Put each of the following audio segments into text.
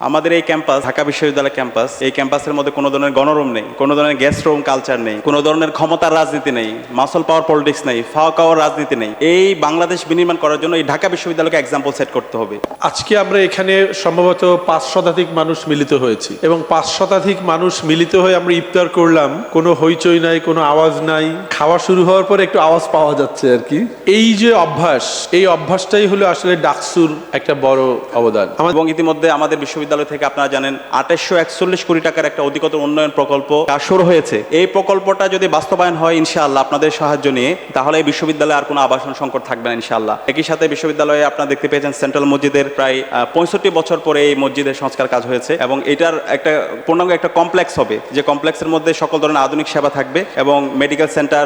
আমাদের এই ক্যাম্পাস ঢাকা বিশ্ববিদ্যালয় ক্যাম্পাস, এই ক্যাম্পাসের মধ্যে কোনো ধরনের গণরুম নেই, কোনো ধরনের গেস্ট রুম কালচার নেই, কোনো ধরনের ক্ষমতার রাজনীতি নেই, মাসল পাওয়ার পলিটিক্স নেই, ফাওয়া খাওয়ার রাজনীতি নেই। এই বাংলাদেশ বিনির্মাণ করার জন্য এই ঢাকা বিশ্ববিদ্যালয়কে এক্সাম্পল সেট করতে হবে। আজকে আমরা এখানে সম্ভবত 5 শতাধিক মানুষ মিলিত হয়েছি এবং 5 শতাধিক মানুষ মিলিত হয়ে আমরা ইফতার করলাম। কোনো হইচই নাই, কোনো আওয়াজ নাই। খাওয়া শুরু হওয়ার পর একটু আওয়াজ পাওয়া যাচ্ছে আর কি। এই যে অভ্যাস, এই অভ্যাসটাই হলো আসলে ডাকসুর একটা বড় অবদান। এবং ইতিমধ্যে আমাদের বিশ্ববিদ্যালয় থেকে আপনারা জানেন 2841 কোটি টাকার একটা অধিকতর উন্নয়ন প্রকল্প শুরু হয়েছে। এই প্রকল্পটা যদি বাস্তবায়ন হয় ইনশাআল্লাহ আপনাদের সাহায্য নিয়ে, তাহলে এই বিশ্ববিদ্যালয়ে আর কোনো আবাসন সংকট থাকবে না ইনশাআল্লাহ। একই সাথে বিশ্ববিদ্যালয়ে আপনারা দেখতে পেয়েছেন সেন্ট্রাল মসজিদের প্রায় 65 বছর পরে এই মসজিদের সংস্কার কাজ হয়েছে এবং এটার একটা পূর্ণাঙ্গ একটা কমপ্লেক্স হবে, যে কমপ্লেক্সের মধ্যে সকল ধরনের আধুনিক সেবা থাকবে এবং মেডিকেল সেন্টার,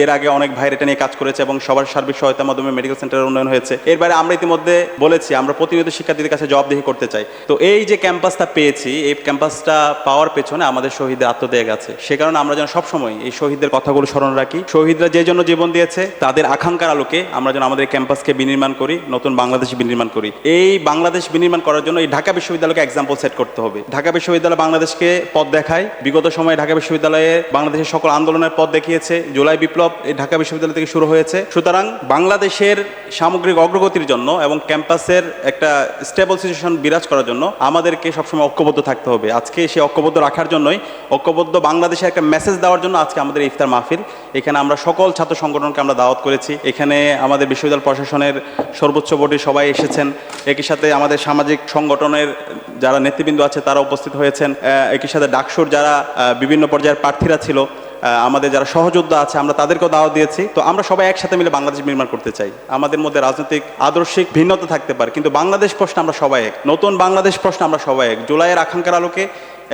এর আগে অনেক ভাইয়ের এটা নিয়ে কাজ করেছে এবং সবার সার্বিক সহায়তার মাধ্যমে মেডিকেল সেন্টারের উন্নয়ন হয়েছে। এর বাইরে আমরা ইতিমধ্যে বলেছি আমরা প্রতিনিয়ত শিক্ষার্থীদের কাছে জবাবদিহি করতে চাই। তো এই যে ক্যাম্পাসটা পেয়েছি, এই ক্যাম্পাসটা পাওয়ার পেছনে আমাদের শহীদদের আত্মত্যাগ আছে। সে কারণে আমরা যেন সবসময় এই শহীদদের কথাগুলো স্মরণ রাখি। শহীদরা যে জন্য জীবন দিয়েছে তাদের আকাঙ্ক্ষার আলোকে আমরা যেন আমাদের ক্যাম্পাসকে বিনির্মাণ করি, নতুন বাংলাদেশ বিনির্মাণ করি। এই বাংলাদেশ বিনির্মাণ করার জন্য এই ঢাকা বিশ্ববিদ্যালয়কে এক্সাম্পল সেট করতে হবে। ঢাকা বিশ্ববিদ্যালয় বাংলাদেশকে পথ দেখায়। বিগত সময়ে ঢাকা বিশ্ববিদ্যালয়ে বাংলাদেশের সকল আন্দোলনের পথ দেখিয়েছে। জুলাই বিপ্লব এই ঢাকা বিশ্ববিদ্যালয় থেকে শুরু হয়েছে। সুতরাং বাংলাদেশের সামগ্রিক অগ্রগতির জন্য এবং ক্যাম্পাসের একটা স্টেবল সিচুয়েশন বিরাজ করার জন্য আমাদেরকে সবসময় ঐক্যবদ্ধ থাকতে হবে। আজকে সেই ঐক্যবদ্ধ রাখার জন্যই, ঐক্যবদ্ধ বাংলাদেশের একটা মেসেজ দেওয়ার জন্য আজকে আমাদের ইফতার মাহফিল। এখানে আমরা সকল ছাত্র সংগঠনকে আমরা দাওয়াত করেছি। এখানে আমাদের বিশ্ববিদ্যালয় প্রশাসনের সর্বোচ্চ বোর্ডে সবাই এসেছেন। একই সাথে আমাদের সামাজিক সংগঠনের যারা নেতৃবৃন্দ আছে তারা উপস্থিত হয়েছেন। একই সাথে ডাকসুর যারা বিভিন্ন পর্যায়ের প্রার্থীরা ছিল, আমাদের যারা সহযোদ্ধা আছে, আমরা তাদেরকেও দাওয়াত দিয়েছি। তো আমরা সবাই একসাথে মিলে বাংলাদেশ নির্মাণ করতে চাই। আমাদের মধ্যে রাজনৈতিক আদর্শিক ভিন্নতা থাকতে পারে, কিন্তু বাংলাদেশ প্রশ্নে আমরা সবাই এক। নতুন বাংলাদেশ প্রশ্নে আমরা সবাই এক। জুলাইয়ের আকাঙ্ক্ষার আলোকে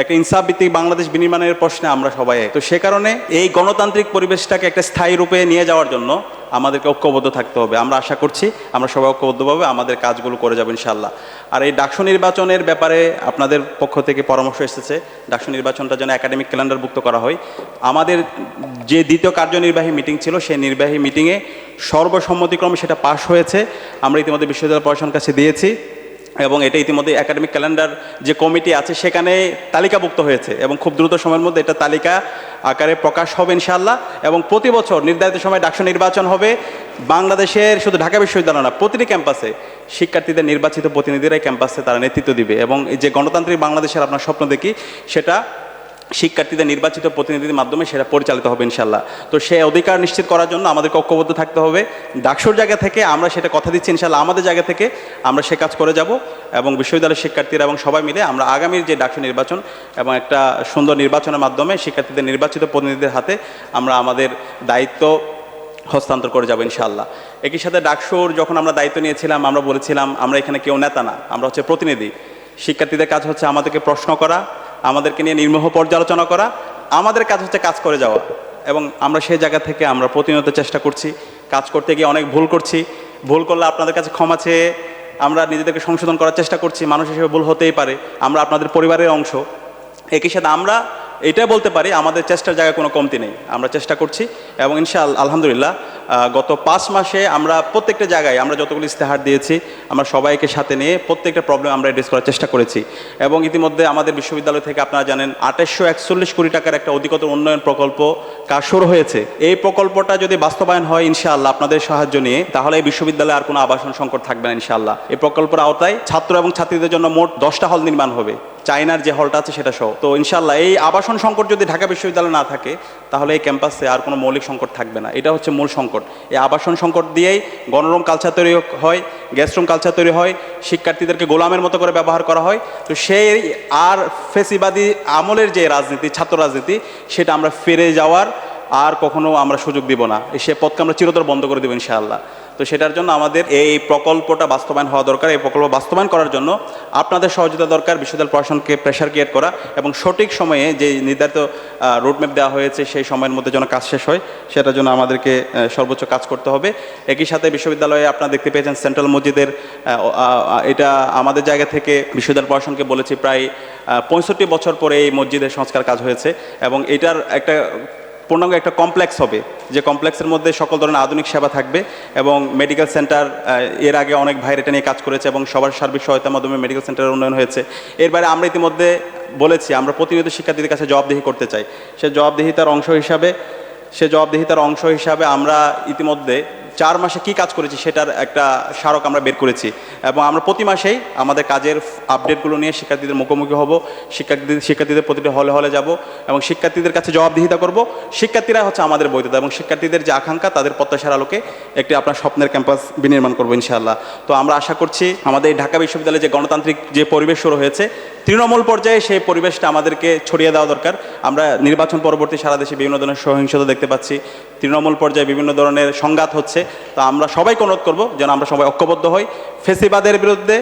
একটা ইনসাফ ভিত্তিক বাংলাদেশ বিনির্মাণের প্রশ্নে আমরা সবাই এক। তো সে কারণে এই গণতান্ত্রিক পরিবেশটাকে একটা স্থায়ী রূপে নিয়ে যাওয়ার জন্য আমাদেরকে ঐক্যবদ্ধ থাকতে হবে। আমরা আশা করছি আমরা সবাই ঐক্যবদ্ধভাবে আমাদের কাজগুলো করে যাবো ইনশাআল্লাহ। আর এই ডাকসু নির্বাচনের ব্যাপারে আপনাদের পক্ষ থেকে পরামর্শ এসেছে, ডাকসু নির্বাচনটা যেন একাডেমিক ক্যালেন্ডারভুক্ত করা হয়। আমাদের যে দ্বিতীয় কার্যনির্বাহী মিটিং ছিল, সেই নির্বাহী মিটিংয়ে সর্বসম্মতিক্রমে সেটা পাশ হয়েছে। আমরা ইতিমধ্যে বিশ্ববিদ্যালয় প্রশাসনের কাছে দিয়েছি এবং এটা ইতিমধ্যে একাডেমিক ক্যালেন্ডার যে কমিটি আছে সেখানে তালিকাভুক্ত হয়েছে এবং খুব দ্রুত সময়ের মধ্যে এটা তালিকা আকারে প্রকাশ হবে ইনশাআল্লাহ। এবং প্রতি বছর নির্ধারিত সময় ডাকসু নির্বাচন হবে। বাংলাদেশের শুধু ঢাকা বিশ্ববিদ্যালয় না, প্রতিটি ক্যাম্পাসে শিক্ষার্থীদের নির্বাচিত প্রতিনিধিরাই ক্যাম্পাসে তারা নেতৃত্ব দিবে এবং এই যে গণতান্ত্রিক বাংলাদেশের আপনার স্বপ্ন দেখি, সেটা শিক্ষার্থীদের নির্বাচিত প্রতিনিধির মাধ্যমে সেটা পরিচালিত হবে ইনশাআল্লাহ। তো সেই অধিকার নিশ্চিত করার জন্য আমাদেরকে ঐক্যবদ্ধ থাকতে হবে। ডাকসুর জায়গা থেকে আমরা সেটা কথা দিচ্ছি ইনশাআল্লাহ, আমাদের জায়গা থেকে আমরা সে কাজ করে যাব এবং বিশ্ববিদ্যালয়ের শিক্ষার্থীরা এবং সবাই মিলে আমরা আগামীর যে ডাকসু নির্বাচন এবং একটা সুন্দর নির্বাচনের মাধ্যমে শিক্ষার্থীদের নির্বাচিত প্রতিনিধিদের হাতে আমরা আমাদের দায়িত্ব হস্তান্তর করে যাবো ইনশাআল্লাহ। একই সাথে ডাকসুর যখন আমরা দায়িত্ব নিয়েছিলাম, আমরা বলেছিলাম আমরা এখানে কেউ নেতা না, আমরা হচ্ছে প্রতিনিধি। শিক্ষার্থীদের কাজ হচ্ছে আমাদেরকে প্রশ্ন করা, আমাদেরকে নিয়ে নির্মোহ পর্যালোচনা করা, আমাদের কাজ হচ্ছে কাজ করে যাওয়া। এবং আমরা সেই জায়গা থেকে আমরা প্রতিনিয়ত চেষ্টা করছি। কাজ করতে গিয়ে অনেক ভুল করছি, ভুল করলে আপনাদের কাছে ক্ষমা চেয়ে আমরা নিজেদেরকে সংশোধন করার চেষ্টা করছি। মানুষ হিসেবে ভুল হতেই পারে, আমরা আপনাদের পরিবারের অংশ। একই সাথে আমরা এটা বলতে পারি আমাদের চেষ্টার জায়গায় কোনো কমতি নেই, আমরা চেষ্টা করছি এবং ইনশাআল্লাহ আলহামদুলিল্লাহ গত 5 মাসে আমরা প্রত্যেকটা জায়গায় আমরা যতগুলো ইস্তেহার দিয়েছি আমরা সবাইকে সাথে নিয়ে প্রত্যেকটা প্রবলেম আমরা অ্যাড্রেস করার চেষ্টা করেছি। এবং ইতিমধ্যে আমাদের বিশ্ববিদ্যালয় থেকে আপনারা জানেন 2841 কোটি টাকার একটা অধিকতর উন্নয়ন প্রকল্প কাজ শুরু হয়েছে। এই প্রকল্পটা যদি বাস্তবায়ন হয় ইনশাআল্লাহ আপনাদের সাহায্য নিয়ে, তাহলে এই বিশ্ববিদ্যালয়ে আর কোনো আবাসন সংকট থাকবে না ইনশাআল্লাহ। এই প্রকল্পের আওতায় ছাত্র এবং ছাত্রীদের জন্য মোট 10টা হল নির্মাণ হবে, চায়নার যে হলটা আছে সেটা সহ। তো ইনশাআল্লাহ এই আবাসন সংকট যদি ঢাকা বিশ্ববিদ্যালয়ে না থাকে, তাহলে এই ক্যাম্পাসে আর কোনো মৌলিক সংকট থাকবে না। এটা হচ্ছে মূল সংকট। এই আবাসন সংকট দিয়েই গণরুম কালচার তৈরি হয়, গেস্ট রুম কালচার তৈরি হয়, শিক্ষার্থীদেরকে গোলামের মতো করে ব্যবহার করা হয়। তো সেই আর ফেসিবাদী আমলের যে রাজনীতি, ছাত্র রাজনীতি, সেটা আমরা ফিরে যাওয়ার আর কখনো আমরা সুযোগ দিব না। সে পথকে আমরা চিরতর বন্ধ করে দেবো ইনশাআল্লাহ। তো সেটার জন্য আমাদের এই প্রকল্পটা বাস্তবায়ন হওয়া দরকার। এই প্রকল্প বাস্তবায়ন করার জন্য আপনাদের সহযোগিতা দরকার, বিশ্ববিদ্যালয় প্রশাসনকে প্রেশার ক্রিয়েট করা এবং সঠিক সময়ে যে নির্ধারিত রোডম্যাপ দেওয়া হয়েছে সেই সময়ের মধ্যে যেন কাজ শেষ হয়, সেটার জন্য আমাদেরকে সর্বোচ্চ কাজ করতে হবে। একই সাথে বিশ্ববিদ্যালয়ে আপনারা দেখতে পেয়েছেন সেন্ট্রাল মসজিদের, এটা আমাদের জায়গা থেকে বিশ্ববিদ্যালয় প্রশাসনকে বলেছি প্রায় 65 বছর পরে এই মসজিদের সংস্কার কাজ হয়েছে এবং এটার একটা পূর্ণাঙ্গ একটা কমপ্লেক্স হবে, যে কমপ্লেক্সের মধ্যে সকল ধরনের আধুনিক সেবা থাকবে এবং মেডিকেল সেন্টার, এর আগে অনেক ভাইয়ের এটা নিয়ে কাজ করেছে এবং সবার সার্বিক সহায়তার মাধ্যমে মেডিকেল সেন্টারের উন্নয়ন হয়েছে। এর বাইরে আমরা ইতিমধ্যে বলেছি আমরা প্রতিনিয়ত শিক্ষার্থীদের কাছে জবাবদিহি করতে চাই। সে জবাবদিহিতার অংশ হিসাবে আমরা ইতিমধ্যে 4 মাসে কি কাজ করেছি সেটার একটা স্মারক আমরা বের করেছি এবং আমরা প্রতি মাসেই আমাদের কাজের আপডেটগুলো নিয়ে শিক্ষার্থীদের মুখোমুখি হব, শিক্ষার্থীদের প্রতিটি হলে হলে যাব এবং শিক্ষার্থীদের কাছে জবাবদিহিতা করব। শিক্ষার্থীরা হচ্ছে আমাদের বৈধতা এবং শিক্ষার্থীদের যে আকাঙ্ক্ষা তাদের প্রত্যাশার আলোকে একটি আপনার স্বপ্নের ক্যাম্পাস বিনির্মাণ করবো ইনশাআল্লাহ। তো আমরা আশা করছি আমাদের এই ঢাকা বিশ্ববিদ্যালয়ে যে গণতান্ত্রিক যে পরিবেশ শুরু হয়েছে, তৃণমূল পর্যায়ে সেই পরিবেশটা আমাদেরকে ছড়িয়ে দেওয়া দরকার। আমরা নির্বাচন পরবর্তী সারা দেশে বিভিন্ন ধরনের সহিংসতা দেখতে পাচ্ছি, তৃণমূল পর্যায়ে বিভিন্ন ধরনের সংঘাত হচ্ছে। তো আমরা সবাইকে অনুরোধ করব যেন আমরা সবাই ঐক্যবদ্ধ হই ফেসিবাদের বিরুদ্ধে,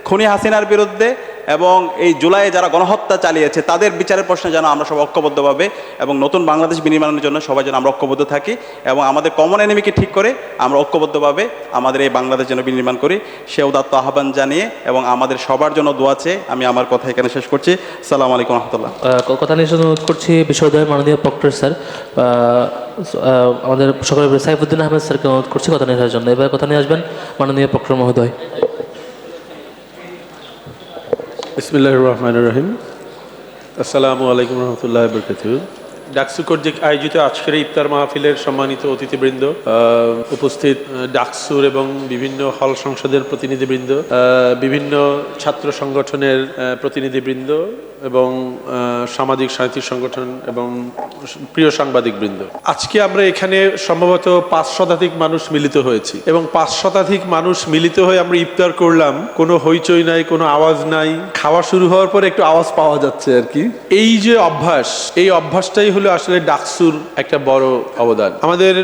খুনি হাসিনার বিরুদ্ধে এবং এই জুলাইয়ে যারা গণহত্যা চালিয়েছে তাদের বিচারের প্রশ্নে যেন আমরা সবাই ঐক্যবদ্ধভাবে এবং নতুন বাংলাদেশ বিনির্মাণের জন্য সবাই যেন আমরা ঐক্যবদ্ধ থাকি এবং আমাদের কমন এনিমিকে ঠিক করে আমরা ঐক্যবদ্ধভাবে আমাদের এই বাংলাদেশ যেন বিনির্মাণ করি, সে উদাত্ত আহ্বান জানিয়ে এবং আমাদের সবার জন্য দোয়া চেয়ে আমি আমার কথা এখানে শেষ করছি। আসসালামু আলাইকুম রহমতুল্লাহ। কথা নিয়ে অনুরোধ করছি বিশ্ববিদ্যালয়ের মাননীয় প্রক্টর স্যার, আমাদের সকলের সাইফুদ্দিন আহমেদ স্যারকে অনুরোধ করছি কথা নিয়ে আসার জন্য। এবার কথা নিয়ে আসবেন মাননীয় প্রক্টর মহোদয়। বিসমিল্লাহির রহমানির রহিম। আসসালামু আলাইকুম রহমতুল্লাহ বরকাতুহু। ডাকসু কর্তৃক আয়োজিত আজকের ইফতার মাহফিলের সম্মানিত অতিথিবৃন্দ, উপস্থিত ডাকসুর এবং বিভিন্ন হল সংসদের প্রতিনিধিবৃন্দ, বিভিন্ন ছাত্র সংগঠনের প্রতিনিধিবৃন্দ এবং সামাজিক সাহিত্যিক সংগঠন এবং প্রিয় সাংবাদিকবৃন্দ, আজকে আমরা এখানে সম্ভবত 5 শতাধিক মানুষ মিলিত হয়েছি এবং 5 শতাধিক মানুষ মিলিত হয়ে আমরা ইফতার করলাম। কোনো হইচই নাই, কোনো আওয়াজ নাই। খাওয়া শুরু হওয়ার পর একটু আওয়াজ পাওয়া যাচ্ছে আর কি। এই যে অভ্যাস, এই অভ্যাসটাই হলো আসলে ডাকসুর একটা বড় অবদান। আমাদের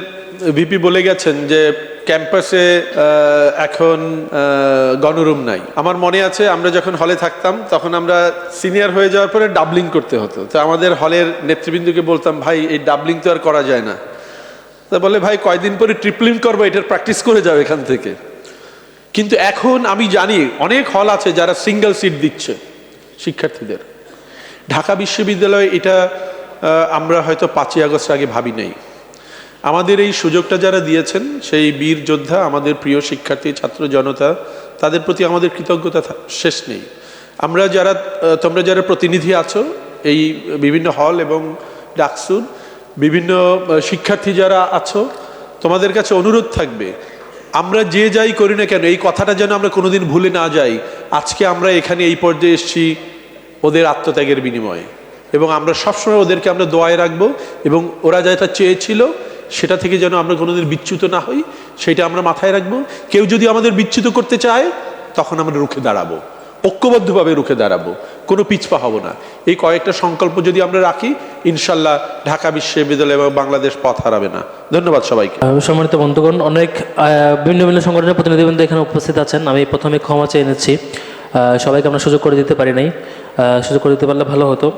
ভিপি বলে গেছেন যে ক্যাম্পাসে এখন গণরুম নাই। আমার মনে আছে আমরা যখন হলে থাকতাম তখন আমরা সিনিয়র হয়ে যাওয়ার পরে ডাবলিং করতে হতো। তো আমাদের হলের নেতৃবৃন্দকে বলতাম, ভাই এই ডাবলিং তো আর করা যায় না। তা বলে, ভাই কয়দিন পরে ট্রিপলিং করবো, এটার প্র্যাকটিস করে যাও এখান থেকে। কিন্তু এখন আমি জানি অনেক হল আছে যারা সিঙ্গেল সিট দিচ্ছে শিক্ষার্থীদের। ঢাকা বিশ্ববিদ্যালয়ে এটা আমরা হয়তো 5ই আগস্ট আগে ভাবি নাই। আমাদের এই সুযোগটা যারা দিয়েছেন সেই বীর যোদ্ধা, আমাদের প্রিয় শিক্ষার্থী, ছাত্র জনতা, তাদের প্রতি আমাদের কৃতজ্ঞতা শেষ নেই। তোমরা যারা প্রতিনিধি আছো এই বিভিন্ন হল এবং ডাকসুর, বিভিন্ন শিক্ষার্থী যারা আছো, তোমাদের কাছে অনুরোধ থাকবে আমরা যে যাই করি না কেন এই কথাটা যেন আমরা কোনোদিন ভুলে না যাই। আজকে আমরা এখানে এই পর্যায়ে এসেছি ওদের আত্মত্যাগের বিনিময়ে এবং আমরা সবসময় ওদেরকে আমরা দোয়ায় রাখবো এবং ওরা যেটা চেয়েছিল সেটা থেকে যেন আমরা কোনোদিন বিচ্যুত না হই সেটা আমরা মাথায় রাখবো। কেউ যদি আমাদের বিচ্যুত করতে চায় তখন আমরা রুখে দাঁড়াবো, ঐক্যবদ্ধভাবে রুখে দাঁড়াবো, কোনো পিছপা হব না। এই কয়েকটা সংকল্প যদি আমরা রাখি, ইনশাল্লাহ ঢাকা বিশ্ববিদ্যালয় এবং বাংলাদেশ পথ হারাবে না। ধন্যবাদ সবাইকে। সম্মানিত বন্ধুগণ, অনেক ভিন্ন ভিন্ন সংগঠনের প্রতিনিধিবৃন্দ এখানে উপস্থিত আছেন। আমি প্রথমে ক্ষমা চেয়ে নিচ্ছি, সবাইকে আমরা সুযোগ করে দিতে পারি নাই, সুযোগ করে দিতে পারলে ভালো হতো।